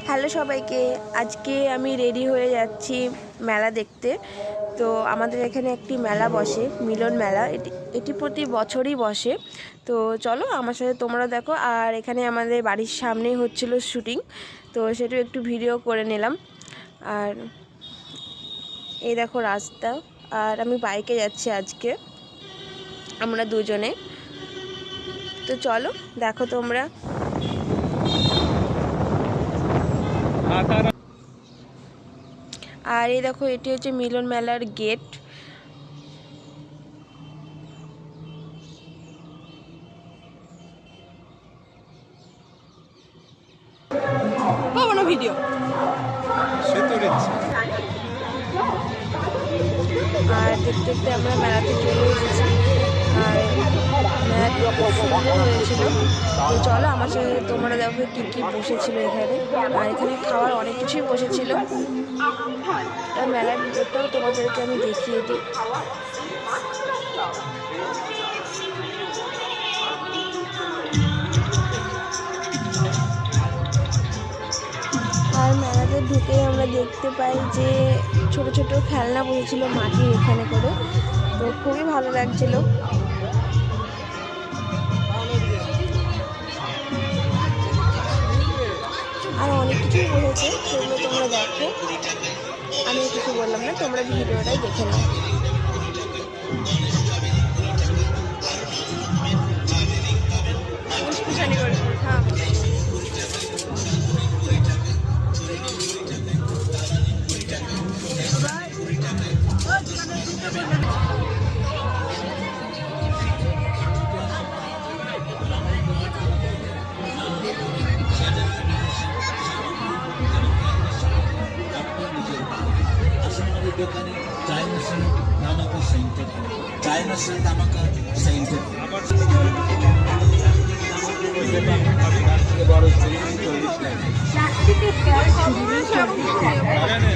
Hello সবাইকে, আজকে আমি রেডি হয়ে যাচ্ছি মেলা দেখতে। তো আমাদের এখানে একটি মেলা বসে, মিলন মেলা। এটি প্রতি বছরই বসে। তো চলো আমার সাথে তোমরা দেখো। আর এখানে আমাদের বাড়ির সামনেই হচ্ছিল শুটিং, তো সেটা একটু ভিডিও করে নিলাম। আর এই দেখো রাস্তা, আর আমি বাইকে যাচ্ছি আজকে, আমরা দুজনে। তো চলো দেখো তোমরা। আর এই দেখো, এটি হচ্ছে মিলন মেলার গেট। ভিডিও আর দেখতে দেখতে আমরা মেলাতে চলে এসেছি। আর মেলাটি খুব সুন্দর হয়েছিল। তো চলো আমার সাথে তোমরা দেখো কী কী বসেছিল এখানে। আর এখানে খাওয়ার অনেক কিছুই বসেছিল। আর মেলার ভিতরটাও তোমাদেরকে আমি দেখিয়ে দিই। আর মেলাতে ঢুকেই আমরা দেখতে পাই যে ছোট ছোট খেলনা বসেছিল মাটির এখানে করে। তো খুবই ভালো লাগছিল। আর অনেক কিছুই বসেছে, সেগুলো তোমরা দেখো। আমি কিছু বললাম না, তোমরা ভিডিওটাই দেখে নাও। দোকানে চায়না সিল্ক নামাকা সেন্টার, চায়না সিল্ক নামাকা সেন্টার বড় 40 টাকা,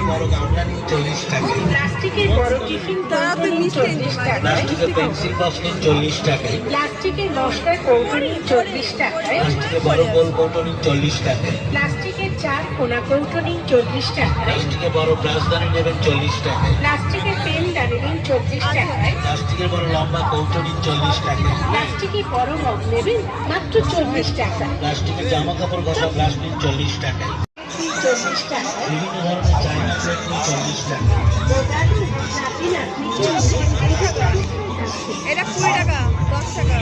বড় গামলানি 40 টাকা, প্লাস্টিকের বড় টিফিন কৌটোনি 40 টাকা, প্লাস্টিকের পেন্সিল বক্স 40 টাকা, প্লাস্টিকের মশলার কৌটোনি 40 টাকায়, প্লাস্টিকের বড় গোল কৌটোনি 40 টাকা, প্লাস্টিকের চার কোনা কৌটোনি 40 টাকায়, প্লাস্টিকের বড় ব্রাশদানি নেবেন 40 টাকা, প্লাস্টিকের পেন নেবেন 40 টাকায়, প্লাস্টিকের বড় লম্বা কৌটোনি 40 টাকা, প্লাস্টিকের বড় মগ নেবেন মাত্র 40 টাকা, প্লাস্টিকের জামা কাপড় ঘষা ব্রাশ নিন 40 টাকায়, 40 টাকায়, বিভিন্ন ধরনের চায়না প্লেট নিন 40 টাকা। এটা 20 টাকা, 10 টাকা।